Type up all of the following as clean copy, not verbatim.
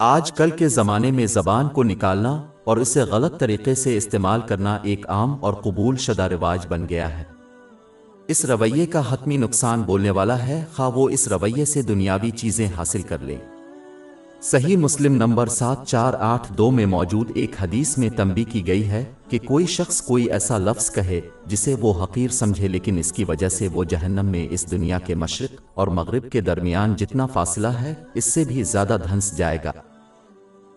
آج کل کے زمانے میں زبان کو نکالنا اور اسے غلط طریقے سے استعمال کرنا ایک عام اور قبول شدہ رواج بن گیا ہے۔ اس رویے کا حتمی نقصان بولنے والا ہے، خواہ وہ اس رویے سے دنیاوی چیزیں حاصل کر لے۔ صحیح مسلم نمبر 7482 میں موجود ایک حدیث میں تنبیہ کی گئی ہے کہ کوئی شخص کوئی ایسا لفظ کہے جسے وہ حقیر سمجھے، لیکن اس کی وجہ سے وہ جہنم میں اس دنیا کے مشرق اور مغرب کے درمیان جتنا فاصلہ ہے اس سے بھی زیادہ دھنس جائے گا۔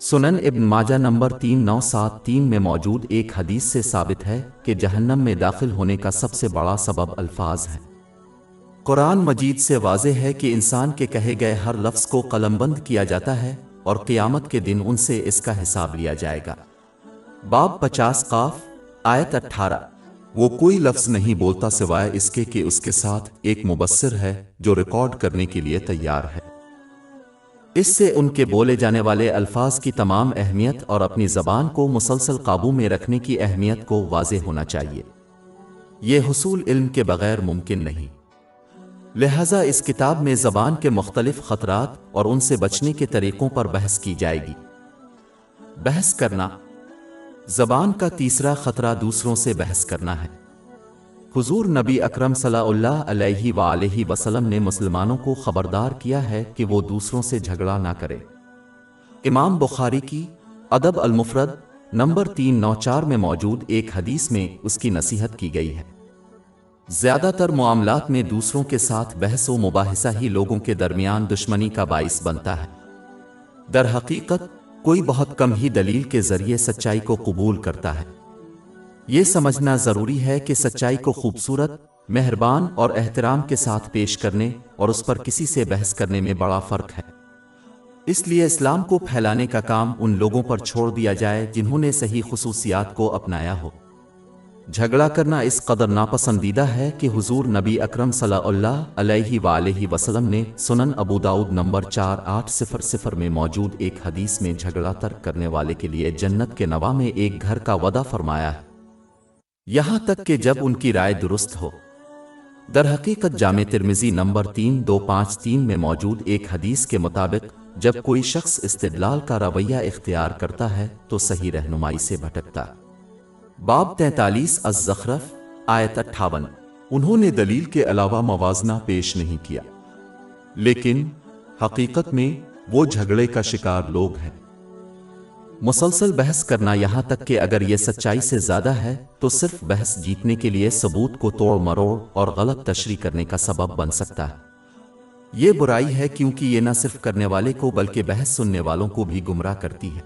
سنن ابن ماجہ نمبر 3973 میں موجود ایک حدیث سے ثابت ہے کہ جہنم میں داخل ہونے کا سب سے بڑا سبب الفاظ ہے۔ قرآن مجید سے واضح ہے کہ انسان کے کہے گئے ہر لفظ کو قلم بند کیا جاتا ہے اور قیامت کے دن ان سے اس کا حساب لیا جائے گا۔ باب 50 قاف آیت 18۔ وہ کوئی لفظ نہیں بولتا سوائے اس کے کہ اس کے ساتھ ایک مبصر ہے جو ریکارڈ کرنے کے لیے تیار ہے۔ اس سے ان کے بولے جانے والے الفاظ کی تمام اہمیت اور اپنی زبان کو مسلسل قابو میں رکھنے کی اہمیت کو واضح ہونا چاہیے۔ یہ حصول علم کے بغیر ممکن نہیں۔ لہذا اس کتاب میں زبان کے مختلف خطرات اور ان سے بچنے کے طریقوں پر بحث کی جائے گی۔ بحث کرنا۔ زبان کا تیسرا خطرہ دوسروں سے بحث کرنا ہے۔ حضور نبی اکرم صلی اللہ علیہ وآلہ وسلم نے مسلمانوں کو خبردار کیا ہے کہ وہ دوسروں سے جھگڑا نہ کرے۔ امام بخاری کی ادب المفرد نمبر 394 میں موجود ایک حدیث میں اس کی نصیحت کی گئی ہے۔ زیادہ تر معاملات میں دوسروں کے ساتھ بحث و مباحثہ ہی لوگوں کے درمیان دشمنی کا باعث بنتا ہے۔ در حقیقت کوئی بہت کم ہی دلیل کے ذریعے سچائی کو قبول کرتا ہے۔ یہ سمجھنا ضروری ہے کہ سچائی کو خوبصورت، مہربان اور احترام کے ساتھ پیش کرنے اور اس پر کسی سے بحث کرنے میں بڑا فرق ہے۔ اس لیے اسلام کو پھیلانے کا کام ان لوگوں پر چھوڑ دیا جائے جنہوں نے صحیح خصوصیات کو اپنایا ہو۔ جھگڑا کرنا اس قدر ناپسندیدہ ہے کہ حضور نبی اکرم صلی اللہ علیہ وآلہ وسلم نے سنن ابو داؤد نمبر 4800 میں موجود ایک حدیث میں جھگڑا ترک کرنے والے کے لیے جنت کے نوا میں ایک گھر کا وعدہ فرمایا ہے، یہاں تک کہ جب ان کی رائے درست ہو۔ در حقیقت جامع ترمذی نمبر 3253 میں موجود ایک حدیث کے مطابق جب کوئی شخص استدلال کا رویہ اختیار کرتا ہے تو صحیح رہنمائی سے بھٹکتا۔ باب 43 الزخرف آیت 58۔ انہوں نے دلیل کے علاوہ موازنہ پیش نہیں کیا، لیکن حقیقت میں وہ جھگڑے کا شکار لوگ ہیں۔ مسلسل بحث کرنا، یہاں تک کہ اگر یہ سچائی سے زیادہ ہے تو صرف بحث جیتنے کے لیے ثبوت کو توڑ مروڑ اور غلط تشریح کرنے کا سبب بن سکتا ہے۔ یہ برائی ہے کیونکہ یہ نہ صرف کرنے والے کو بلکہ بحث سننے والوں کو بھی گمراہ کرتی ہے۔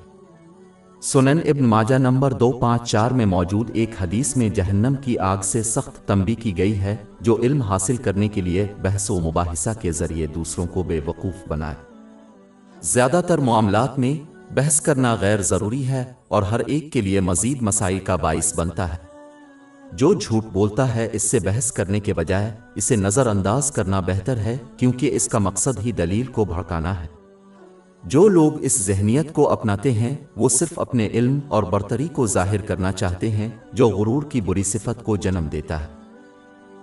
سنن ابن ماجہ نمبر 254 میں موجود ایک حدیث میں جہنم کی آگ سے سخت تنبیہ کی گئی ہے جو علم حاصل کرنے کے لیے بحث و مباحثہ کے ذریعے دوسروں کو بے وقوف بنائے۔ زیادہ تر معاملات میں بحث کرنا غیر ضروری ہے اور ہر ایک کے لیے مزید مسائل کا باعث بنتا ہے۔ جو جھوٹ بولتا ہے اس سے بحث کرنے کے بجائے اسے نظر انداز کرنا بہتر ہے، کیونکہ اس کا مقصد ہی دلیل کو بھڑکانا ہے۔ جو لوگ اس ذہنیت کو اپناتے ہیں وہ صرف اپنے علم اور برتری کو ظاہر کرنا چاہتے ہیں، جو غرور کی بری صفت کو جنم دیتا ہے۔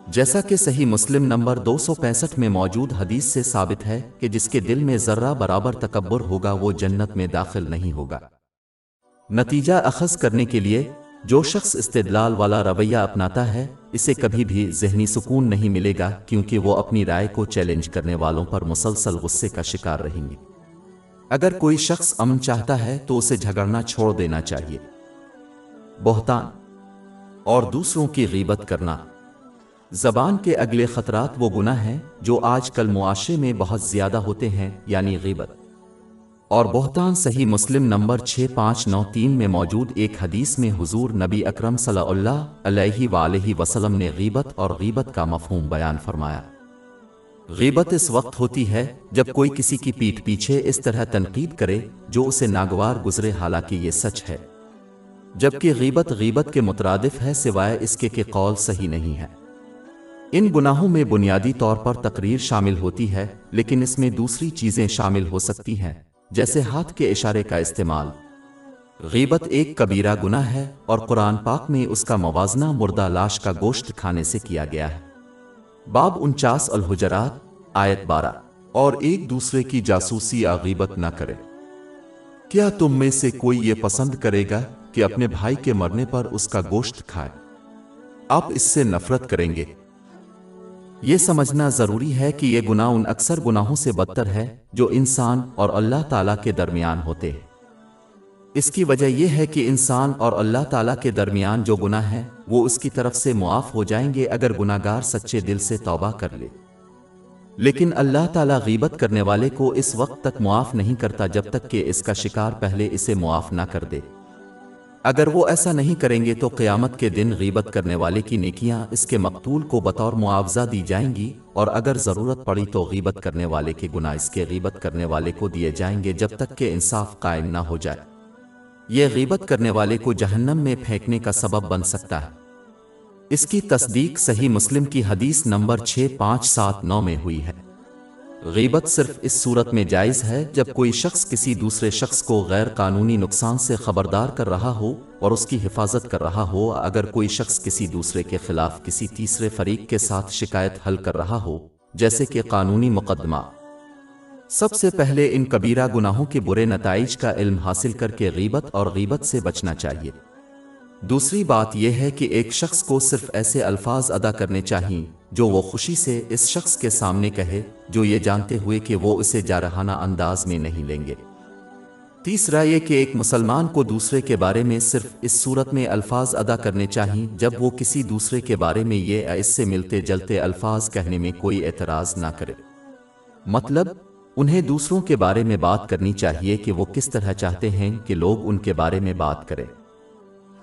جیسا کہ صحیح مسلم نمبر 265 میں موجود حدیث سے ثابت ہے کہ جس کے دل میں ذرہ برابر تکبر ہوگا وہ جنت میں داخل نہیں ہوگا۔ نتیجہ اخذ کرنے کے لیے جو شخص استدلال والا رویہ اپناتا ہے اسے کبھی بھی ذہنی سکون نہیں ملے گا، کیونکہ وہ اپنی رائے کو چیلنج کرنے والوں پر مسلسل غصے کا شکار رہیں گے۔ اگر کوئی شخص امن چاہتا ہے تو اسے جھگڑنا چھوڑ دینا چاہیے۔ بہتان اور دوسروں کی غیبت کرنا۔ زبان کے اگلے خطرات وہ گناہ ہیں جو آج کل معاشرے میں بہت زیادہ ہوتے ہیں، یعنی غیبت اور بہتان۔ صحیح مسلم نمبر 6593 میں موجود ایک حدیث میں حضور نبی اکرم صلی اللہ علیہ وآلہ وسلم نے غیبت اور غیبت کا مفہوم بیان فرمایا۔ غیبت اس وقت ہوتی ہے جب کوئی کسی کی پیٹھ پیچھے اس طرح تنقید کرے جو اسے ناگوار گزرے، حالانکہ یہ سچ ہے، جبکہ غیبت غیبت کے مترادف ہے سوائے اس کے کہ قول صحیح نہیں ہے۔ ان گناہوں میں بنیادی طور پر تقریر شامل ہوتی ہے، لیکن اس میں دوسری چیزیں شامل ہو سکتی ہیں جیسے ہاتھ کے اشارے کا استعمال۔ غیبت ایک کبیرہ گناہ ہے اور قرآن پاک میں اس کا موازنہ مردہ لاش کا گوشت کھانے سے کیا گیا ہے۔ باب 49 الحجرات آیت 12۔ اور ایک دوسرے کی جاسوسی یا غیبت نہ کرے۔ کیا تم میں سے کوئی یہ پسند کرے گا کہ اپنے بھائی کے مرنے پر اس کا گوشت کھائے؟ آپ اس سے نفرت کریں گے۔ یہ سمجھنا ضروری ہے کہ یہ گناہ ان اکثر گناہوں سے بدتر ہے جو انسان اور اللہ تعالیٰ کے درمیان ہوتے ہیں۔ اس کی وجہ یہ ہے کہ انسان اور اللہ تعالیٰ کے درمیان جو گناہ ہے وہ اس کی طرف سے معاف ہو جائیں گے اگر گناہگار سچے دل سے توبہ کر لے، لیکن اللہ تعالیٰ غیبت کرنے والے کو اس وقت تک معاف نہیں کرتا جب تک کہ اس کا شکار پہلے اسے معاف نہ کر دے۔ اگر وہ ایسا نہیں کریں گے تو قیامت کے دن غیبت کرنے والے کی نیکیاں اس کے مقتول کو بطور معاوضہ دی جائیں گی، اور اگر ضرورت پڑی تو غیبت کرنے والے کے گناہ اس کے غیبت کرنے والے کو دیے جائیں گے جب تک کہ انصاف قائم نہ ہو جائے۔ یہ غیبت کرنے والے کو جہنم میں پھینکنے کا سبب بن سکتا ہے۔ اس کی تصدیق صحیح مسلم کی حدیث نمبر 6579 میں ہوئی ہے۔ غیبت صرف اس صورت میں جائز ہے جب کوئی شخص کسی دوسرے شخص کو غیر قانونی نقصان سے خبردار کر رہا ہو اور اس کی حفاظت کر رہا ہو۔ اگر کوئی شخص کسی دوسرے کے خلاف کسی تیسرے فریق کے ساتھ شکایت حل کر رہا ہو، جیسے کہ قانونی مقدمہ، سب سے پہلے ان کبیرہ گناہوں کے برے نتائج کا علم حاصل کر کے غیبت اور غیبت سے بچنا چاہیے۔ دوسری بات یہ ہے کہ ایک شخص کو صرف ایسے الفاظ ادا کرنے چاہئیں جو وہ خوشی سے اس شخص کے سامنے کہے، جو یہ جانتے ہوئے کہ وہ اسے جارحانہ انداز میں نہیں لیں گے۔ تیسرا یہ کہ ایک مسلمان کو دوسرے کے بارے میں صرف اس صورت میں الفاظ ادا کرنے چاہئیں جب وہ کسی دوسرے کے بارے میں یہ یا اس سے ملتے جلتے الفاظ کہنے میں کوئی اعتراض نہ کرے۔ مطلب انہیں دوسروں کے بارے میں بات کرنی چاہیے کہ وہ کس طرح چاہتے ہیں کہ لوگ ان کے بارے میں بات کریں۔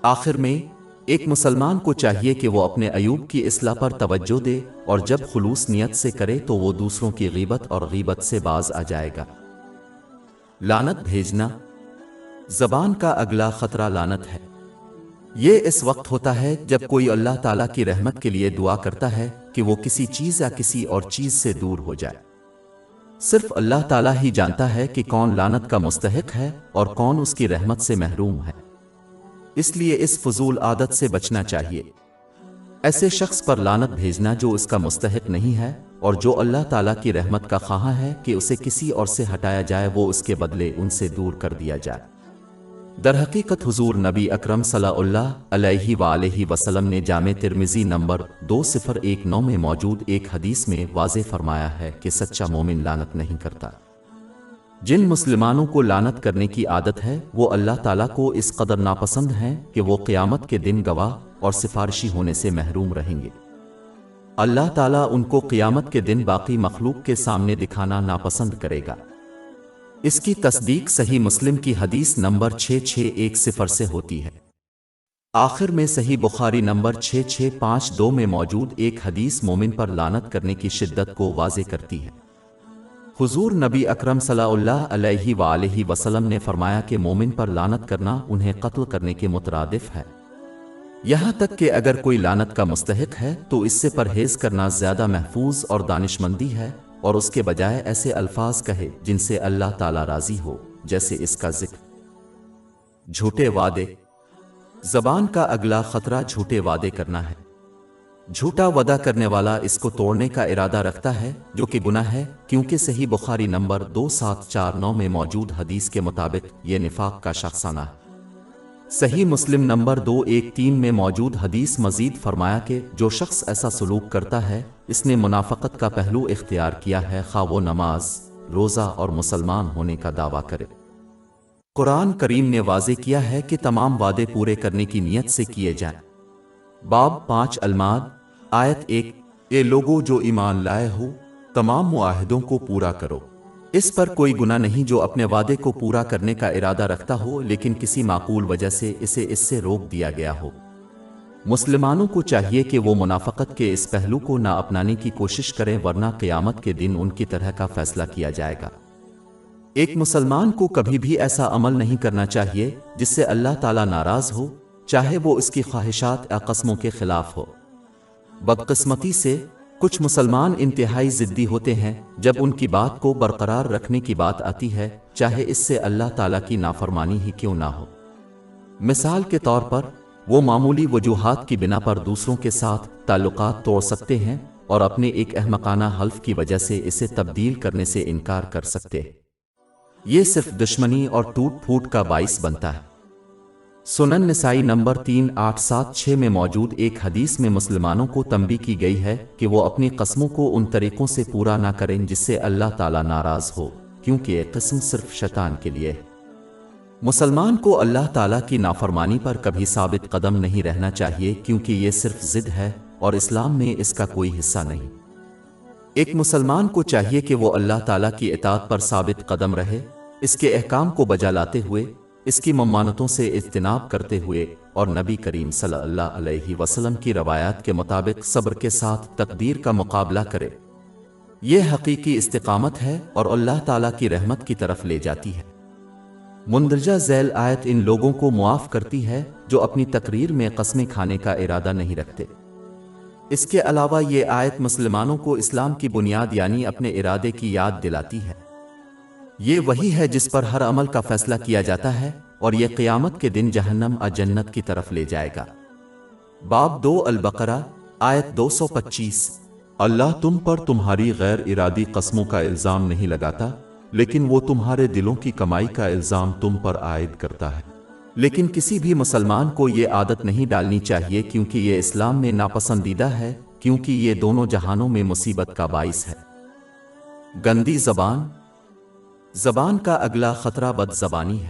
آخر میں ایک مسلمان کو چاہیے کہ وہ اپنے عیوب کی اصلاح پر توجہ دے، اور جب خلوص نیت سے کرے تو وہ دوسروں کی غیبت اور غیبت سے باز آ جائے گا۔ لعنت بھیجنا۔ زبان کا اگلا خطرہ لعنت ہے۔ یہ اس وقت ہوتا ہے جب کوئی اللہ تعالیٰ کی رحمت کے لیے دعا کرتا ہے کہ وہ کسی چیز یا کسی اور چیز سے دور ہو جائے۔ صرف اللہ تعالیٰ ہی جانتا ہے کہ کون لعنت کا مستحق ہے اور کون اس کی رحمت سے محروم ہے، اس لیے اس فضول عادت سے بچنا چاہیے۔ ایسے شخص پر لعنت بھیجنا جو اس کا مستحق نہیں ہے اور جو اللہ تعالیٰ کی رحمت کا خواہاں ہے کہ اسے کسی اور سے ہٹایا جائے، وہ اس کے بدلے ان سے دور کر دیا جائے۔ در حقیقت حضور نبی اکرم صلی اللہ علیہ وآلہ وسلم نے جامع ترمذی نمبر 2019 میں موجود ایک حدیث میں واضح فرمایا ہے کہ سچا مومن لعنت نہیں کرتا۔ جن مسلمانوں کو لعنت کرنے کی عادت ہے وہ اللہ تعالیٰ کو اس قدر ناپسند ہیں کہ وہ قیامت کے دن گواہ اور سفارشی ہونے سے محروم رہیں گے۔ اللہ تعالیٰ ان کو قیامت کے دن باقی مخلوق کے سامنے دکھانا ناپسند کرے گا۔ اس کی تصدیق صحیح مسلم کی حدیث نمبر 6610 سے ہوتی ہے۔ آخر میں صحیح بخاری نمبر 6652 میں موجود ایک حدیث مومن پر لعنت کرنے کی شدت کو واضح کرتی ہے۔ حضور نبی اکرم صلی اللہ علیہ وآلہ وسلم نے فرمایا کہ مومن پر لعنت کرنا انہیں قتل کرنے کے مترادف ہے، یہاں تک کہ اگر کوئی لعنت کا مستحق ہے تو اس سے پرہیز کرنا زیادہ محفوظ اور دانشمندی ہے، اور اس کے بجائے ایسے الفاظ کہے جن سے اللہ تعالیٰ راضی ہو، جیسے اس کا ذکر۔ جھوٹے وعدے۔ زبان کا اگلا خطرہ جھوٹے وعدے کرنا ہے۔ جھوٹا وعدہ کرنے والا اس کو توڑنے کا ارادہ رکھتا ہے، جو کہ گناہ ہے، کیونکہ صحیح بخاری نمبر 2749 میں موجود حدیث کے مطابق یہ نفاق کا شخصانہ ہے۔ صحیح مسلم نمبر 213 میں موجود حدیث مزید فرمایا کہ جو شخص ایسا سلوک کرتا ہے اس نے منافقت کا پہلو اختیار کیا ہے، خواہ وہ نماز، روزہ اور مسلمان ہونے کا دعویٰ کرے۔ قرآن کریم نے واضح کیا ہے کہ تمام وعدے پورے کرنے کی نیت سے کیے جائیں۔ باب 5 الماد آیت 1۔ اے لوگو جو ایمان لائے ہو، تمام معاہدوں کو پورا کرو۔ اس پر کوئی گناہ نہیں جو اپنے وعدے کو پورا کرنے کا ارادہ رکھتا ہو لیکن کسی معقول وجہ سے اسے اس سے روک دیا گیا ہو۔ مسلمانوں کو چاہیے کہ وہ منافقت کے اس پہلو کو نہ اپنانے کی کوشش کریں، ورنہ قیامت کے دن ان کی طرح کا فیصلہ کیا جائے گا۔ ایک مسلمان کو کبھی بھی ایسا عمل نہیں کرنا چاہیے جس سے اللہ تعالیٰ ناراض ہو، چاہے وہ اس کی خواہشات یا قسموں کے خلاف ہو۔ بدقسمتی سے کچھ مسلمان انتہائی ضدی ہوتے ہیں جب ان کی بات کو برقرار رکھنے کی بات آتی ہے، چاہے اس سے اللہ تعالیٰ کی نافرمانی ہی کیوں نہ ہو۔ مثال کے طور پر وہ معمولی وجوہات کی بنا پر دوسروں کے ساتھ تعلقات توڑ سکتے ہیں، اور اپنے ایک احمقانہ حلف کی وجہ سے اسے تبدیل کرنے سے انکار کر سکتے۔ یہ صرف دشمنی اور ٹوٹ پھوٹ کا باعث بنتا ہے۔ سنن نسائی نمبر 3876 میں موجود ایک حدیث میں مسلمانوں کو تنبیہ کی گئی ہے کہ وہ اپنی قسموں کو ان طریقوں سے پورا نہ کریں جس سے اللہ تعالیٰ ناراض ہو، کیونکہ یہ قسم صرف شیطان کے لیے ہے۔ مسلمان کو اللہ تعالیٰ کی نافرمانی پر کبھی ثابت قدم نہیں رہنا چاہیے، کیونکہ یہ صرف ضد ہے اور اسلام میں اس کا کوئی حصہ نہیں۔ ایک مسلمان کو چاہیے کہ وہ اللہ تعالیٰ کی اطاعت پر ثابت قدم رہے، اس کے احکام کو بجا لاتے ہوئے، اس کی ممانعتوں سے اجتناب کرتے ہوئے، اور نبی کریم صلی اللہ علیہ وسلم کی روایات کے مطابق صبر کے ساتھ تقدیر کا مقابلہ کرے۔ یہ حقیقی استقامت ہے اور اللہ تعالیٰ کی رحمت کی طرف لے جاتی ہے۔ مندرجہ ذیل آیت ان لوگوں کو معاف کرتی ہے جو اپنی تقریر میں قسمیں کھانے کا ارادہ نہیں رکھتے۔ اس کے علاوہ یہ آیت مسلمانوں کو اسلام کی بنیاد یعنی اپنے ارادے کی یاد دلاتی ہے۔ یہ وہی ہے جس پر ہر عمل کا فیصلہ کیا جاتا ہے، اور یہ قیامت کے دن جہنم اور جنت کی طرف لے جائے گا۔ باب 2 البقرہ آیت 225۔ اللہ تم پر تمہاری غیر ارادی قسموں کا الزام نہیں لگاتا، لیکن وہ تمہارے دلوں کی کمائی کا الزام تم پر عائد کرتا ہے۔ لیکن کسی بھی مسلمان کو یہ عادت نہیں ڈالنی چاہیے، کیونکہ یہ اسلام میں ناپسندیدہ ہے، کیونکہ یہ دونوں جہانوں میں مصیبت کا باعث ہے۔ گندی زبان۔ زبان کا اگلا خطرہ بد زبانی ہے۔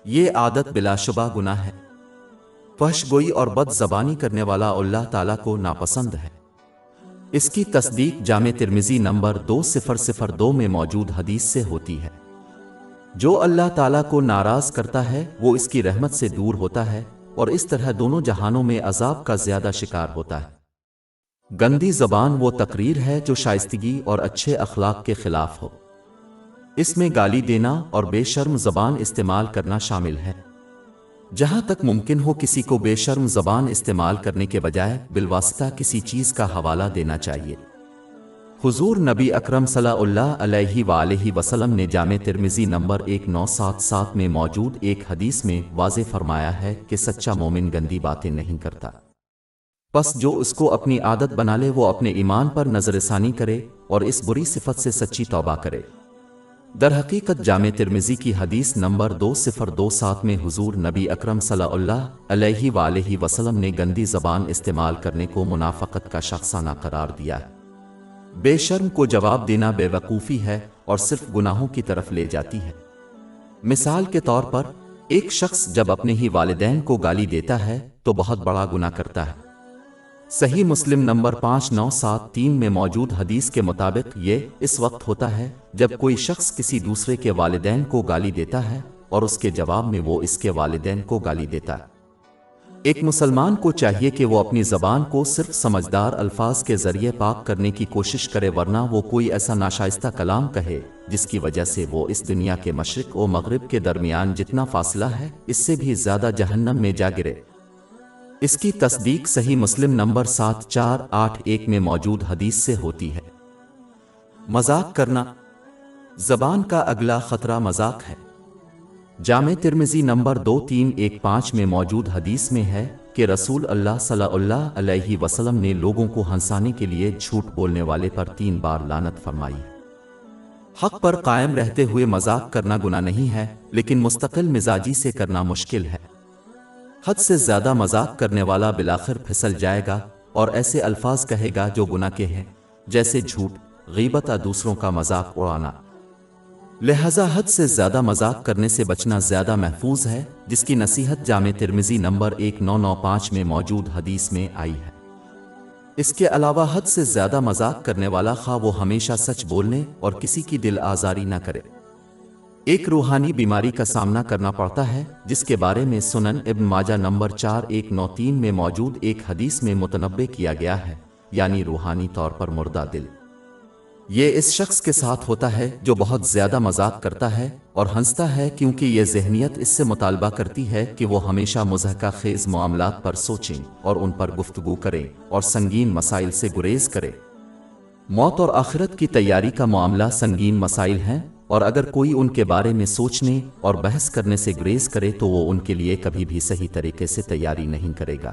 یہ عادت بلا شبہ گناہ ہے۔ فحش گوئی اور بد زبانی کرنے والا اللہ تعالیٰ کو ناپسند ہے۔ اس کی تصدیق جامع ترمذی نمبر 2002 میں موجود حدیث سے ہوتی ہے۔ جو اللہ تعالیٰ کو ناراض کرتا ہے وہ اس کی رحمت سے دور ہوتا ہے، اور اس طرح دونوں جہانوں میں عذاب کا زیادہ شکار ہوتا ہے۔ گندی زبان وہ تقریر ہے جو شائستگی اور اچھے اخلاق کے خلاف ہو۔ اس میں گالی دینا اور بے شرم زبان استعمال کرنا شامل ہے۔ جہاں تک ممکن ہو کسی کو بے شرم زبان استعمال کرنے کے بجائے بالواسطہ کسی چیز کا حوالہ دینا چاہیے۔ حضور نبی اکرم صلی اللہ علیہ وآلہ وسلم نے جامع ترمذی نمبر 1977 میں موجود ایک حدیث میں واضح فرمایا ہے کہ سچا مومن گندی باتیں نہیں کرتا۔ پس جو اس کو اپنی عادت بنا لے وہ اپنے ایمان پر نظر ثانی کرے اور اس بری صفت سے سچی توبہ کرے۔ در حقیقت جامع ترمذی کی حدیث نمبر 2027 میں حضور نبی اکرم صلی اللہ علیہ وآلہ وسلم نے گندی زبان استعمال کرنے کو منافقت کا شخصانہ قرار دیا ہے۔ بے شرم کو جواب دینا بے وقوفی ہے اور صرف گناہوں کی طرف لے جاتی ہے۔ مثال کے طور پر ایک شخص جب اپنے ہی والدین کو گالی دیتا ہے تو بہت بڑا گناہ کرتا ہے۔ صحیح مسلم نمبر 5973 میں موجود حدیث کے مطابق یہ اس وقت ہوتا ہے جب کوئی شخص کسی دوسرے کے والدین کو گالی دیتا ہے اور اس کے جواب میں وہ اس کے والدین کو گالی دیتا ہے۔ ایک مسلمان کو چاہیے کہ وہ اپنی زبان کو صرف سمجھدار الفاظ کے ذریعے پاک کرنے کی کوشش کرے، ورنہ وہ کوئی ایسا ناشائستہ کلام کہے جس کی وجہ سے وہ اس دنیا کے مشرق و مغرب کے درمیان جتنا فاصلہ ہے اس سے بھی زیادہ جہنم میں جا گرے۔ اس کی تصدیق صحیح مسلم نمبر 7481 میں موجود حدیث سے ہوتی ہے۔ مذاق کرنا۔ زبان کا اگلا خطرہ مذاق ہے۔ جامع ترمذی نمبر 2315 میں موجود حدیث میں ہے کہ رسول اللہ صلی اللہ علیہ وسلم نے لوگوں کو ہنسانے کے لیے جھوٹ بولنے والے پر 3 بار لعنت فرمائی۔ حق پر قائم رہتے ہوئے مذاق کرنا گناہ نہیں ہے، لیکن مستقل مزاجی سے کرنا مشکل ہے۔ حد سے زیادہ مذاق کرنے والا بالآخر پھسل جائے گا اور ایسے الفاظ کہے گا جو گناہ کے ہیں، جیسے جھوٹ، غیبت اور دوسروں کا مذاق اڑانا۔ لہذا حد سے زیادہ مذاق کرنے سے بچنا زیادہ محفوظ ہے، جس کی نصیحت جامع ترمذی نمبر 1995 میں موجود حدیث میں آئی ہے۔ اس کے علاوہ حد سے زیادہ مذاق کرنے والا خواہ وہ ہمیشہ سچ بولنے اور کسی کی دل آزاری نہ کرے۔ ایک روحانی بیماری کا سامنا کرنا پڑتا ہے جس کے بارے میں سنن ابن ماجہ نمبر 4193 میں موجود ایک حدیث میں متنبہ کیا گیا ہے، یعنی روحانی طور پر مردہ دل۔ یہ اس شخص کے ساتھ ہوتا ہے جو بہت زیادہ مذاق کرتا ہے اور ہنستا ہے، کیونکہ یہ ذہنیت اس سے مطالبہ کرتی ہے کہ وہ ہمیشہ مضحکہ خیز معاملات پر سوچیں اور ان پر گفتگو کریں اور سنگین مسائل سے گریز کریں۔ موت اور آخرت کی تیاری کا معاملہ سنگین مسائل ہیں، اور اگر کوئی ان کے بارے میں سوچنے اور بحث کرنے سے گریز کرے تو وہ ان کے لیے کبھی بھی صحیح طریقے سے تیاری نہیں کرے گا۔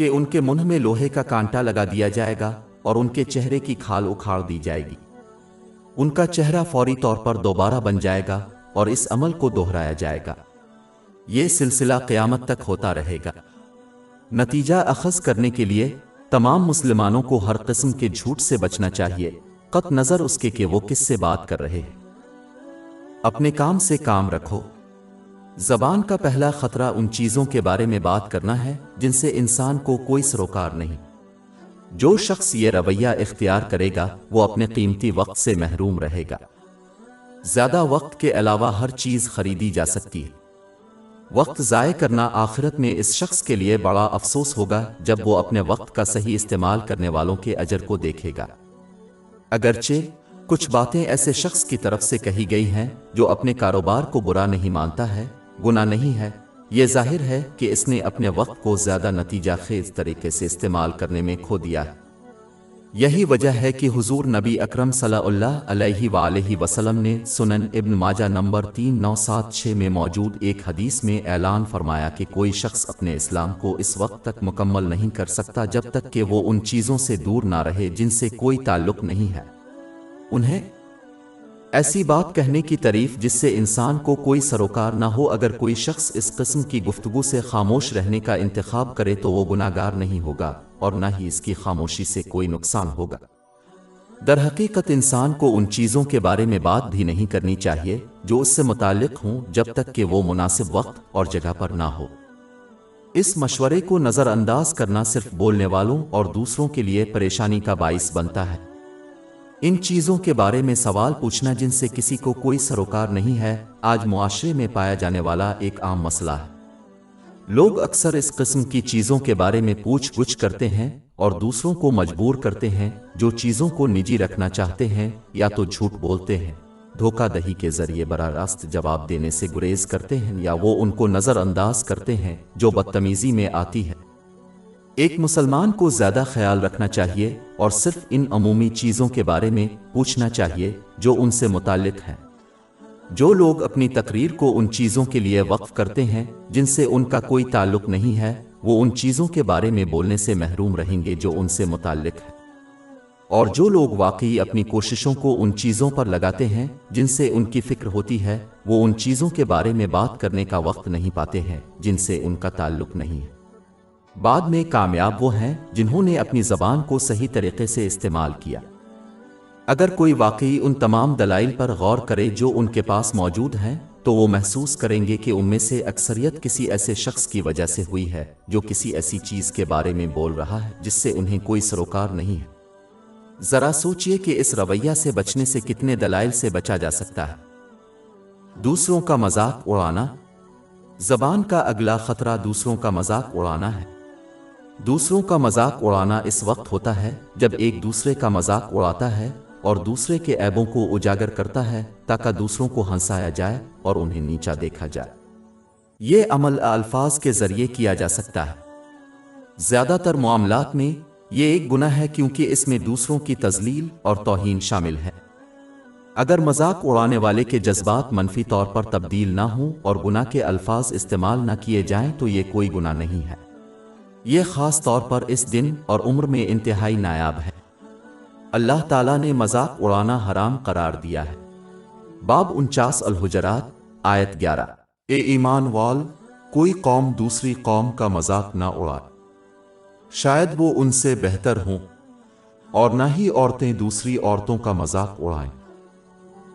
کہ ان کے منہ میں لوہے کا کانٹا لگا دیا جائے گا اور ان کے چہرے کی کھال اکھاڑ دی جائے گی۔ ان کا چہرہ فوری طور پر دوبارہ بن جائے گا اور اس عمل کو دہرایا جائے گا۔ یہ سلسلہ قیامت تک ہوتا رہے گا۔ نتیجہ اخذ کرنے کے لیے تمام مسلمانوں کو ہر قسم کے جھوٹ سے بچنا چاہیے، قطع نظر اس کے کہ وہ کس سے بات کر رہے ہیں۔ اپنے کام سے کام رکھو۔ زبان کا پہلا خطرہ ان چیزوں کے بارے میں بات کرنا ہے جن سے انسان کو کوئی سروکار نہیں۔ جو شخص یہ رویہ اختیار کرے گا وہ اپنے قیمتی وقت سے محروم رہے گا۔ زیادہ وقت کے علاوہ ہر چیز خریدی جا سکتی ہے۔ وقت ضائع کرنا آخرت میں اس شخص کے لیے بڑا افسوس ہوگا جب وہ اپنے وقت کا صحیح استعمال کرنے والوں کے اجر کو دیکھے گا۔ اگرچہ کچھ باتیں ایسے شخص کی طرف سے کہی گئی ہیں جو اپنے کاروبار کو برا نہیں مانتا ہے، گناہ نہیں ہے، یہ ظاہر ہے کہ اس نے اپنے وقت کو زیادہ نتیجہ خیز طریقے سے استعمال کرنے میں کھو دیا ہے۔ یہی وجہ ہے کہ حضور نبی اکرم صلی اللہ علیہ وآلہ وسلم نے سنن ابن ماجہ نمبر 3976 میں موجود ایک حدیث میں اعلان فرمایا کہ کوئی شخص اپنے اسلام کو اس وقت تک مکمل نہیں کر سکتا جب تک کہ وہ ان چیزوں سے دور نہ رہے جن سے کوئی تعلق نہیں ہے انہیں۔ ایسی بات کہنے کی تعریف جس سے انسان کو کوئی سروکار نہ ہو، اگر کوئی شخص اس قسم کی گفتگو سے خاموش رہنے کا انتخاب کرے تو وہ گناہگار نہیں ہوگا اور نہ ہی اس کی خاموشی سے کوئی نقصان ہوگا۔ در حقیقت انسان کو ان چیزوں کے بارے میں بات بھی نہیں کرنی چاہیے جو اس سے متعلق ہوں جب تک کہ وہ مناسب وقت اور جگہ پر نہ ہو۔ اس مشورے کو نظر انداز کرنا صرف بولنے والوں اور دوسروں کے لیے پریشانی کا باعث بنتا ہے۔ ان چیزوں کے بارے میں سوال پوچھنا جن سے کسی کو کوئی سروکار نہیں ہے آج معاشرے میں پایا جانے والا ایک عام مسئلہ ہے۔ لوگ اکثر اس قسم کی چیزوں کے بارے میں پوچھ گچھ کرتے ہیں اور دوسروں کو مجبور کرتے ہیں جو چیزوں کو نجی رکھنا چاہتے ہیں، یا تو جھوٹ بولتے ہیں، دھوکہ دہی کے ذریعے براہ راست جواب دینے سے گریز کرتے ہیں، یا وہ ان کو نظر انداز کرتے ہیں جو بدتمیزی میں آتی ہے۔ ایک مسلمان کو زیادہ خیال رکھنا چاہیے اور صرف ان عمومی چیزوں کے بارے میں پوچھنا چاہیے جو ان سے متعلق ہیں۔ جو لوگ اپنی تقریر کو ان چیزوں کے لیے وقف کرتے ہیں جن سے ان کا کوئی تعلق نہیں ہے، وہ ان چیزوں کے بارے میں بولنے سے محروم رہیں گے جو ان سے متعلق ہے۔ اور جو لوگ واقعی اپنی کوششوں کو ان چیزوں پر لگاتے ہیں جن سے ان کی فکر ہوتی ہے، وہ ان چیزوں کے بارے میں بات کرنے کا وقت نہیں پاتے ہیں جن سے ان کا تعلق نہیں ہے۔ بعد میں کامیاب وہ ہیں جنہوں نے اپنی زبان کو صحیح طریقے سے استعمال کیا۔ اگر کوئی واقعی ان تمام دلائل پر غور کرے جو ان کے پاس موجود ہیں تو وہ محسوس کریں گے کہ ان میں سے اکثریت کسی ایسے شخص کی وجہ سے ہوئی ہے جو کسی ایسی چیز کے بارے میں بول رہا ہے جس سے انہیں کوئی سروکار نہیں ہے۔ ذرا سوچئے کہ اس رویہ سے بچنے سے کتنے دلائل سے بچا جا سکتا ہے۔ دوسروں کا مذاق اڑانا۔ زبان کا اگلا خطرہ دوسروں کا مذاق اڑانا ہے۔ دوسروں کا مذاق اڑانا اس وقت ہوتا ہے جب ایک دوسرے کا مذاق اڑاتا ہے اور دوسرے کے عیبوں کو اجاگر کرتا ہے تاکہ دوسروں کو ہنسایا جائے اور انہیں نیچا دیکھا جائے۔ یہ عمل الفاظ کے ذریعے کیا جا سکتا ہے۔ زیادہ تر معاملات میں یہ ایک گناہ ہے کیونکہ اس میں دوسروں کی تذلیل اور توہین شامل ہے۔ اگر مذاق اڑانے والے کے جذبات منفی طور پر تبدیل نہ ہوں اور گناہ کے الفاظ استعمال نہ کیے جائیں تو یہ کوئی گناہ نہیں ہے۔ یہ خاص طور پر اس دن اور عمر میں انتہائی نایاب ہے۔ اللہ تعالیٰ نے مذاق اڑانا حرام قرار دیا ہے۔ باب 49 الحجرات آیت 11۔ اے ایمان وال، کوئی قوم دوسری قوم کا مذاق نہ اڑائے، شاید وہ ان سے بہتر ہوں، اور نہ ہی عورتیں دوسری عورتوں کا مذاق اڑائیں،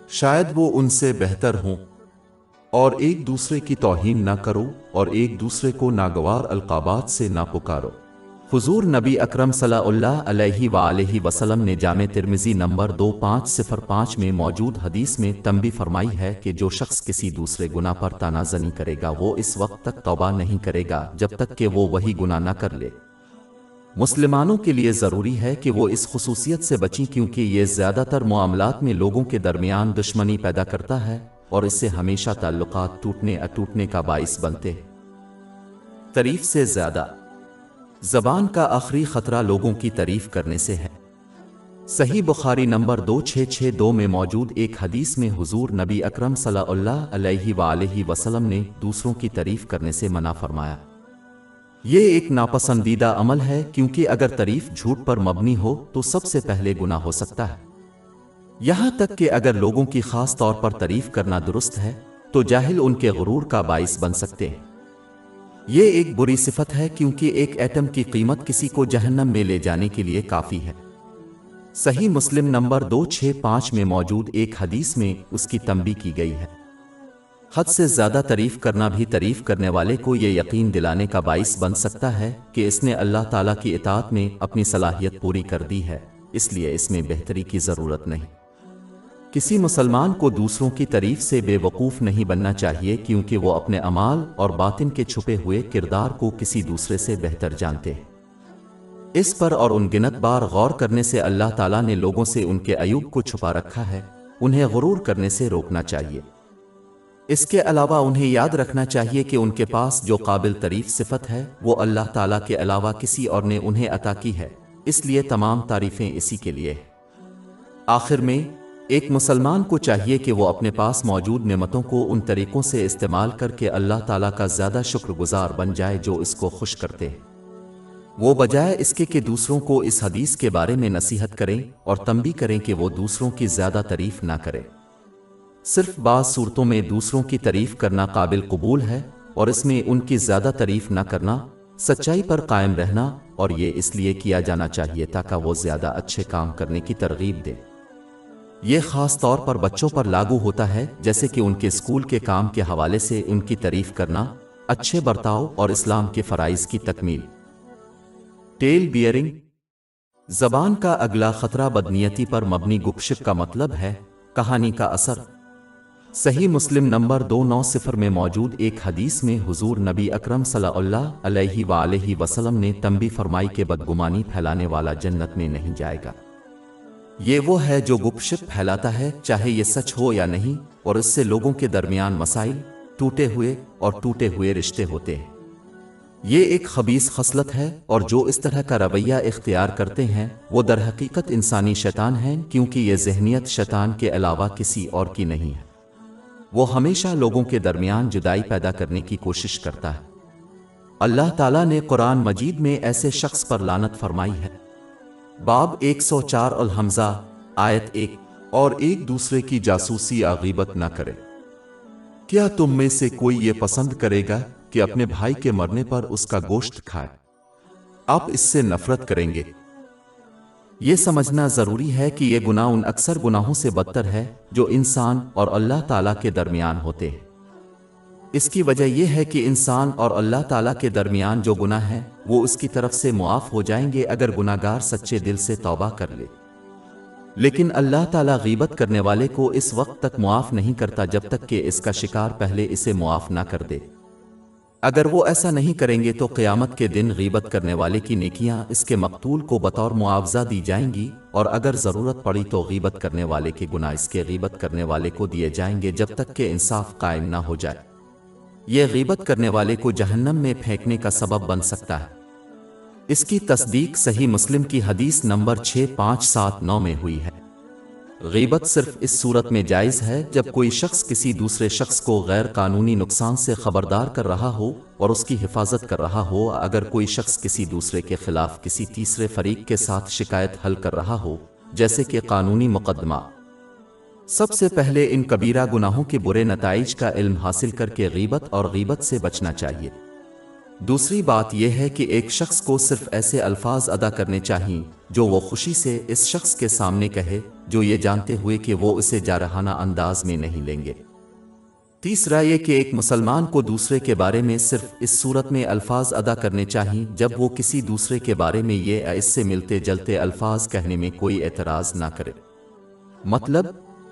شاید وہ ان سے بہتر ہوں، اور ایک دوسرے کی توہین نہ کرو اور ایک دوسرے کو ناگوار القابات سے نہ پکارو۔ حضور نبی اکرم صلی اللہ علیہ وآلہ وسلم نے جامع ترمذی نمبر 2505 میں موجود حدیث میں تنبیہ فرمائی ہے کہ جو شخص کسی دوسرے گناہ پر طعنہ زنی کرے گا وہ اس وقت تک توبہ نہیں کرے گا جب تک کہ وہ وہی گناہ نہ کر لے۔ مسلمانوں کے لیے ضروری ہے کہ وہ اس خصوصیت سے بچیں کیونکہ یہ زیادہ تر معاملات میں لوگوں کے درمیان دشمنی پیدا کرتا ہے اور اس سے ہمیشہ تعلقات ٹوٹنے کا باعث بنتے ہیں۔ تعریف سے زیادہ۔ زبان کا آخری خطرہ لوگوں کی تعریف کرنے سے ہے۔ صحیح بخاری نمبر 2662 میں موجود ایک حدیث میں حضور نبی اکرم صلی اللہ علیہ وآلہ وسلم نے دوسروں کی تعریف کرنے سے منع فرمایا۔ یہ ایک ناپسندیدہ عمل ہے کیونکہ اگر تعریف جھوٹ پر مبنی ہو تو سب سے پہلے گناہ ہو سکتا ہے۔ یہاں تک کہ اگر لوگوں کی خاص طور پر تعریف کرنا درست ہے تو جاہل ان کے غرور کا باعث بن سکتے ہیں۔ یہ ایک بری صفت ہے کیونکہ ایک ایٹم کی قیمت کسی کو جہنم میں لے جانے کے لیے کافی ہے۔ صحیح مسلم نمبر 265 میں موجود ایک حدیث میں اس کی تنبیہ کی گئی ہے۔ حد سے زیادہ تعریف کرنا بھی تعریف کرنے والے کو یہ یقین دلانے کا باعث بن سکتا ہے کہ اس نے اللہ تعالیٰ کی اطاعت میں اپنی صلاحیت پوری کر دی ہے، اس لیے اس میں بہتری کی ضرورت نہیں۔ کسی مسلمان کو دوسروں کی تعریف سے بے وقوف نہیں بننا چاہیے کیونکہ وہ اپنے اعمال اور باطن کے چھپے ہوئے کردار کو کسی دوسرے سے بہتر جانتے ہیں۔ اس پر اور ان گنت بار غور کرنے سے اللہ تعالیٰ نے لوگوں سے ان کے عیوب کو چھپا رکھا ہے، انہیں غرور کرنے سے روکنا چاہیے۔ اس کے علاوہ انہیں یاد رکھنا چاہیے کہ ان کے پاس جو قابل تعریف صفت ہے وہ اللہ تعالیٰ کے علاوہ کسی اور نے انہیں عطا کی ہے، اس لیے تمام تعریفیں اسی کے لیے ہیں۔ آخر میں ایک مسلمان کو چاہیے کہ وہ اپنے پاس موجود نعمتوں کو ان طریقوں سے استعمال کر کے اللہ تعالیٰ کا زیادہ شکر گزار بن جائے جو اس کو خوش کرتے ہیں۔ وہ بجائے اس کے کہ دوسروں کو اس حدیث کے بارے میں نصیحت کریں اور تنبیہ کریں کہ وہ دوسروں کی زیادہ تعریف نہ کریں۔ صرف بعض صورتوں میں دوسروں کی تعریف کرنا قابل قبول ہے اور اس میں ان کی زیادہ تعریف نہ کرنا، سچائی پر قائم رہنا، اور یہ اس لیے کیا جانا چاہیے تاکہ وہ زیادہ اچھے کام کرنے کی ترغیب دے۔ یہ خاص طور پر بچوں پر لاگو ہوتا ہے، جیسے کہ ان کے اسکول کے کام کے حوالے سے ان کی تعریف کرنا، اچھے برتاؤ اور اسلام کے فرائض کی تکمیل۔ Tell bearing. زبان کا اگلا خطرہ بدنیتی پر مبنی گپ شپ کا مطلب ہے کہانی کا اثر۔ صحیح مسلم نمبر 290 میں موجود ایک حدیث میں حضور نبی اکرم صلی اللہ علیہ وآلہ وسلم نے تنبیہ فرمائی کہ بدگمانی پھیلانے والا جنت میں نہیں جائے گا۔ یہ وہ ہے جو گپ شپ پھیلاتا ہے، چاہے یہ سچ ہو یا نہیں، اور اس سے لوگوں کے درمیان مسائل، ٹوٹے ہوئے رشتے ہوتے ہیں۔ یہ ایک خبیث خصلت ہے، اور جو اس طرح کا رویہ اختیار کرتے ہیں وہ در حقیقت انسانی شیطان ہیں، کیونکہ یہ ذہنیت شیطان کے علاوہ کسی اور کی نہیں ہے۔ وہ ہمیشہ لوگوں کے درمیان جدائی پیدا کرنے کی کوشش کرتا ہے۔ اللہ تعالیٰ نے قرآن مجید میں ایسے شخص پر لعنت فرمائی ہے۔ باب 104 الحمزہ آیت 1، اور ایک دوسرے کی جاسوسی یا غیبت نہ کرے۔ کیا تم میں سے کوئی یہ پسند کرے گا کہ اپنے بھائی کے مرنے پر اس کا گوشت کھائے؟ آپ اس سے نفرت کریں گے۔ یہ سمجھنا ضروری ہے کہ یہ گناہ ان اکثر گناہوں سے بدتر ہے جو انسان اور اللہ تعالیٰ کے درمیان ہوتے ہیں۔ اس کی وجہ یہ ہے کہ انسان اور اللہ تعالیٰ کے درمیان جو گناہ ہے وہ اس کی طرف سے معاف ہو جائیں گے اگر گناہگار سچے دل سے توبہ کر لے، لیکن اللہ تعالیٰ غیبت کرنے والے کو اس وقت تک معاف نہیں کرتا جب تک کہ اس کا شکار پہلے اسے معاف نہ کر دے۔ اگر وہ ایسا نہیں کریں گے تو قیامت کے دن غیبت کرنے والے کی نیکیاں اس کے مقتول کو بطور معاوضہ دی جائیں گی، اور اگر ضرورت پڑی تو غیبت کرنے والے کے گناہ اس کے غیبت کرنے والے کو دیے جائیں گے جب تک کہ انصاف قائم نہ ہو جائے۔ یہ غیبت کرنے والے کو جہنم میں پھینکنے کا سبب بن سکتا ہے۔ اس کی تصدیق صحیح مسلم کی حدیث نمبر 6579 میں ہوئی ہے۔ غیبت صرف اس صورت میں جائز ہے جب کوئی شخص کسی دوسرے شخص کو غیر قانونی نقصان سے خبردار کر رہا ہو اور اس کی حفاظت کر رہا ہو۔ اگر کوئی شخص کسی دوسرے کے خلاف کسی تیسرے فریق کے ساتھ شکایت حل کر رہا ہو، جیسے کہ قانونی مقدمہ، سب سے پہلے ان کبیرہ گناہوں کے برے نتائج کا علم حاصل کر کے غیبت اور غیبت سے بچنا چاہیے۔ دوسری بات یہ ہے کہ ایک شخص کو صرف ایسے الفاظ ادا کرنے چاہیے جو وہ خوشی سے اس شخص کے سامنے کہے، جو یہ جانتے ہوئے کہ وہ اسے جارحانہ انداز میں نہیں لیں گے۔ تیسرا یہ کہ ایک مسلمان کو دوسرے کے بارے میں صرف اس صورت میں الفاظ ادا کرنے چاہیے جب وہ کسی دوسرے کے بارے میں یہ یا اس سے ملتے جلتے الفاظ کہنے میں کوئی اعتراض نہ کرے۔ مطلب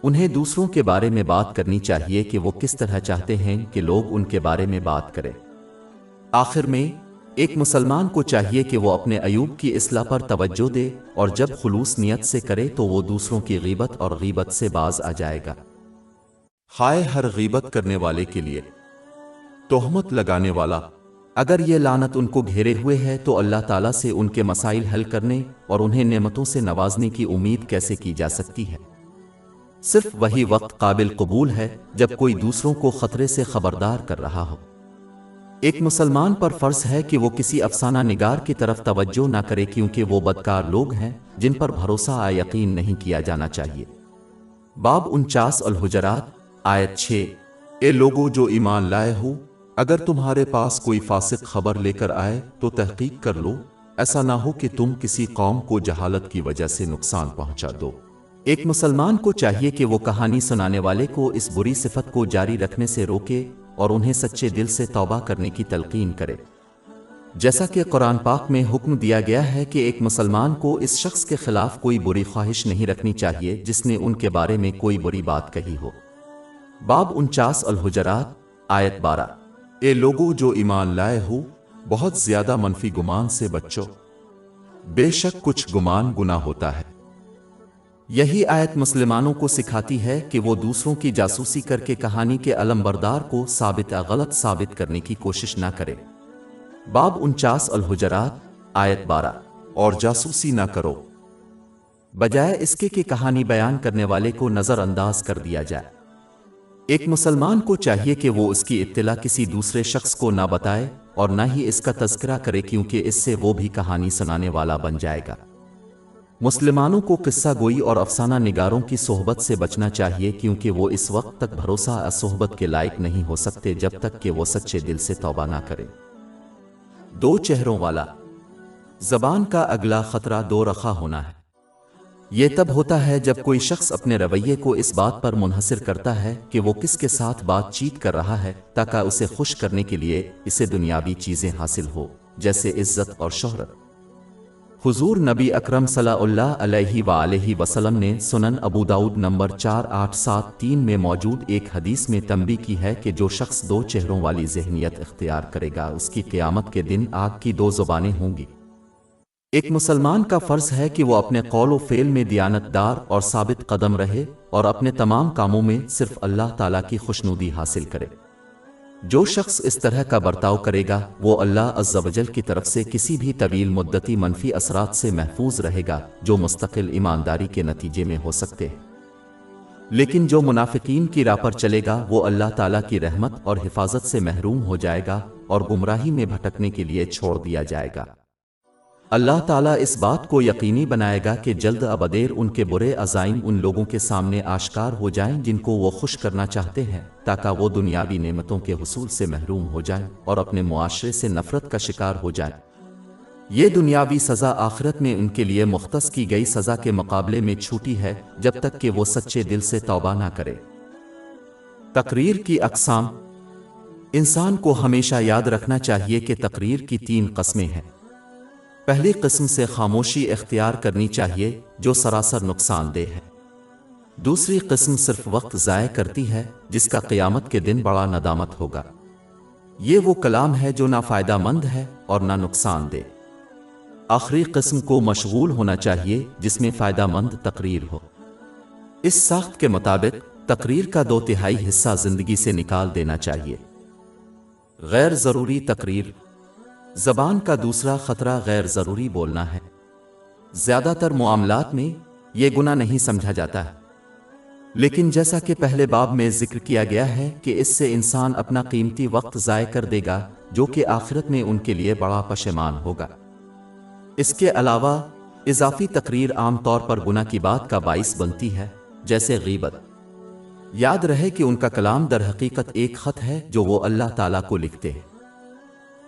انہیں دوسروں کے بارے میں بات کرنی چاہیے کہ وہ کس طرح چاہتے ہیں کہ لوگ ان کے بارے میں بات کریں۔ آخر میں ایک مسلمان کو چاہیے کہ وہ اپنے عیوب کی اصلاح پر توجہ دے، اور جب خلوص نیت سے کرے تو وہ دوسروں کی غیبت اور غیبت سے باز آ جائے گا۔ ہائے ہر غیبت کرنے والے کے لیے تہمت لگانے والا! اگر یہ لعنت ان کو گھیرے ہوئے ہے تو اللہ تعالیٰ سے ان کے مسائل حل کرنے اور انہیں نعمتوں سے نوازنے کی امید کیسے کی جا سکتی ہے؟ صرف وہی وقت قابل قبول ہے جب کوئی دوسروں کو خطرے سے خبردار کر رہا ہو۔ ایک مسلمان پر فرض ہے کہ وہ کسی افسانہ نگار کی طرف توجہ نہ کرے کیونکہ وہ بدکار لوگ ہیں جن پر بھروسہ یقین نہیں کیا جانا چاہیے۔ باب 49 الحجرات آیت 6۔ اے لوگو جو ایمان لائے ہو، اگر تمہارے پاس کوئی فاسق خبر لے کر آئے تو تحقیق کر لو، ایسا نہ ہو کہ تم کسی قوم کو جہالت کی وجہ سے نقصان پہنچا دو۔ ایک مسلمان کو چاہیے کہ وہ کہانی سنانے والے کو اس بری صفت کو جاری رکھنے سے روکے اور انہیں سچے دل سے توبہ کرنے کی تلقین کرے، جیسا کہ قرآن پاک میں حکم دیا گیا ہے کہ ایک مسلمان کو اس شخص کے خلاف کوئی بری خواہش نہیں رکھنی چاہیے جس نے ان کے بارے میں کوئی بری بات کہی ہو۔ باب 49 الحجرات آیت 12۔ اے لوگو جو ایمان لائے ہو، بہت زیادہ منفی گمان سے بچو، بے شک کچھ گمان گناہ ہوتا ہے۔ یہی آیت مسلمانوں کو سکھاتی ہے کہ وہ دوسروں کی جاسوسی کر کے کہانی کے علمبردار کو غلط ثابت کرنے کی کوشش نہ کرے۔ باب 49 الحجرات آیت 12۔ اور جاسوسی نہ کرو، بجائے اس کے کہ کہانی بیان کرنے والے کو نظر انداز کر دیا جائے۔ ایک مسلمان کو چاہیے کہ وہ اس کی اطلاع کسی دوسرے شخص کو نہ بتائے اور نہ ہی اس کا تذکرہ کرے کیونکہ اس سے وہ بھی کہانی سنانے والا بن جائے گا۔ مسلمانوں کو قصہ گوئی اور افسانہ نگاروں کی صحبت سے بچنا چاہیے کیونکہ وہ اس وقت تک بھروسہ صحبت کے لائق نہیں ہو سکتے جب تک کہ وہ سچے دل سے توبہ نہ کرے۔ دو چہروں والا زبان کا اگلا خطرہ دو رخا ہونا ہے۔ یہ تب ہوتا ہے جب کوئی شخص اپنے رویے کو اس بات پر منحصر کرتا ہے کہ وہ کس کے ساتھ بات چیت کر رہا ہے تاکہ اسے خوش کرنے کے لیے اسے دنیاوی چیزیں حاصل ہو، جیسے عزت اور شہرت۔ حضور نبی اکرم صلی اللہ علیہ وآلہ وسلم نے سنن ابو داؤد نمبر 4873 میں موجود ایک حدیث میں تنبیہ کی ہے کہ جو شخص دو چہروں والی ذہنیت اختیار کرے گا اس کی قیامت کے دن آگ کی دو زبانیں ہوں گی۔ ایک مسلمان کا فرض ہے کہ وہ اپنے قول و فعل میں دیانت دار اور ثابت قدم رہے اور اپنے تمام کاموں میں صرف اللہ تعالیٰ کی خوشنودی حاصل کرے۔ جو شخص اس طرح کا برتاؤ کرے گا وہ اللہ عز و جل کی طرف سے کسی بھی طویل مدتی منفی اثرات سے محفوظ رہے گا جو مستقل ایمانداری کے نتیجے میں ہو سکتے ہیں۔ لیکن جو منافقین کی راہ پر چلے گا وہ اللہ تعالیٰ کی رحمت اور حفاظت سے محروم ہو جائے گا اور گمراہی میں بھٹکنے کے لیے چھوڑ دیا جائے گا۔ اللہ تعالیٰ اس بات کو یقینی بنائے گا کہ جلد ابدیر ان کے برے عزائم ان لوگوں کے سامنے آشکار ہو جائیں جن کو وہ خوش کرنا چاہتے ہیں تاکہ وہ دنیاوی نعمتوں کے حصول سے محروم ہو جائیں اور اپنے معاشرے سے نفرت کا شکار ہو جائیں۔ یہ دنیاوی سزا آخرت میں ان کے لیے مختص کی گئی سزا کے مقابلے میں چھوٹی ہے جب تک کہ وہ سچے دل سے توبہ نہ کرے۔ تقریر کی اقسام۔ انسان کو ہمیشہ یاد رکھنا چاہیے کہ تقریر کی 3 قسمیں ہیں۔ پہلی قسم سے خاموشی اختیار کرنی چاہیے جو سراسر نقصان دہ ہے۔ دوسری قسم صرف وقت ضائع کرتی ہے جس کا قیامت کے دن بڑا ندامت ہوگا۔ یہ وہ کلام ہے جو نہ فائدہ مند ہے اور نہ نقصان دہ۔ آخری قسم کو مشغول ہونا چاہیے جس میں فائدہ مند تقریر ہو۔ اس ساخت کے مطابق تقریر کا 2/3 حصہ زندگی سے نکال دینا چاہیے۔ غیر ضروری تقریر۔ زبان کا دوسرا خطرہ غیر ضروری بولنا ہے۔ زیادہ تر معاملات میں یہ گناہ نہیں سمجھا جاتا ہے، لیکن جیسا کہ پہلے باب میں ذکر کیا گیا ہے کہ اس سے انسان اپنا قیمتی وقت ضائع کر دے گا جو کہ آخرت میں ان کے لیے بڑا پشیمان ہوگا۔ اس کے علاوہ اضافی تقریر عام طور پر گناہ کی بات کا باعث بنتی ہے، جیسے غیبت۔ یاد رہے کہ ان کا کلام در حقیقت ایک خط ہے جو وہ اللہ تعالیٰ کو لکھتے ہیں۔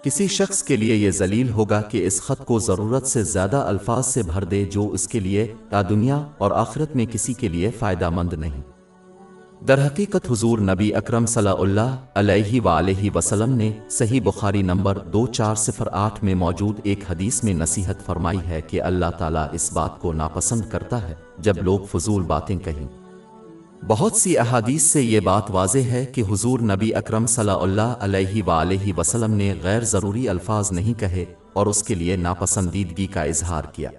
کسی شخص کے لیے یہ ذلیل ہوگا کہ اس خط کو ضرورت سے زیادہ الفاظ سے بھر دے جو اس کے لیے دنیا اور آخرت میں کسی کے لیے فائدہ مند نہیں۔ در حقیقت حضور نبی اکرم صلی اللہ علیہ وآلہ وسلم نے صحیح بخاری نمبر 2408 میں موجود ایک حدیث میں نصیحت فرمائی ہے کہ اللہ تعالیٰ اس بات کو ناپسند کرتا ہے جب لوگ فضول باتیں کہیں۔ بہت سی احادیث سے یہ بات واضح ہے کہ حضور نبی اکرم صلی اللہ علیہ وآلہ وسلم نے غیر ضروری الفاظ نہیں کہے اور اس کے لیے ناپسندیدگی کا اظہار کیا۔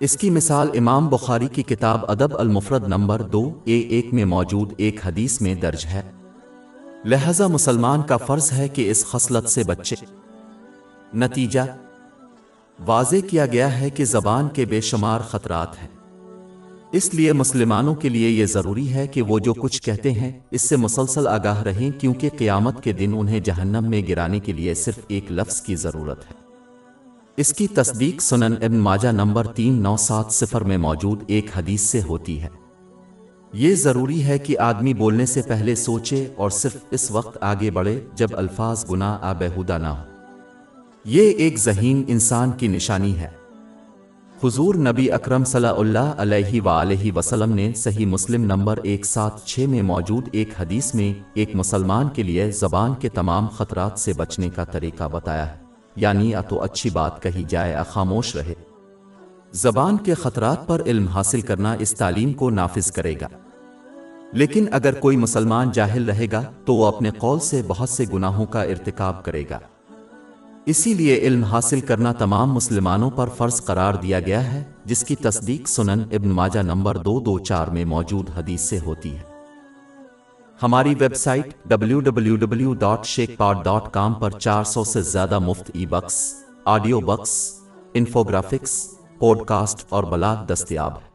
اس کی مثال امام بخاری کی کتاب ادب المفرد نمبر 2A1 میں موجود ایک حدیث میں درج ہے۔ لہذا مسلمان کا فرض ہے کہ اس خصلت سے بچے۔ نتیجہ واضح کیا گیا ہے کہ زبان کے بے شمار خطرات ہیں۔ اس لیے مسلمانوں کے لیے یہ ضروری ہے کہ وہ جو کچھ کہتے ہیں اس سے مسلسل آگاہ رہیں، کیونکہ قیامت کے دن انہیں جہنم میں گرانے کے لیے صرف ایک لفظ کی ضرورت ہے۔ اس کی تصدیق سنن ابن ماجہ نمبر 3970 میں موجود ایک حدیث سے ہوتی ہے۔ یہ ضروری ہے کہ آدمی بولنے سے پہلے سوچے اور صرف اس وقت آگے بڑھے جب الفاظ گناہ بےہودہ نہ ہو۔ یہ ایک ذہین انسان کی نشانی ہے۔ حضور نبی اکرم صلی اللہ علیہ وآلہ وسلم نے صحیح مسلم نمبر 176 میں موجود ایک حدیث میں ایک مسلمان کے لیے زبان کے تمام خطرات سے بچنے کا طریقہ بتایا ہے، یعنی یا تو اچھی بات کہی جائے یا خاموش رہے۔ زبان کے خطرات پر علم حاصل کرنا اس تعلیم کو نافذ کرے گا، لیکن اگر کوئی مسلمان جاہل رہے گا تو وہ اپنے قول سے بہت سے گناہوں کا ارتکاب کرے گا۔ اسی لیے علم حاصل کرنا تمام مسلمانوں پر فرض قرار دیا گیا ہے، جس کی تصدیق سنن ابن ماجہ نمبر 224 میں موجود حدیث سے ہوتی ہے۔ ہماری ویب سائٹ www.sheikhpod.com پر 400 سے زیادہ مفت ebooks, audio books, infographics, podcast اور بلاگ دستیاب ہے۔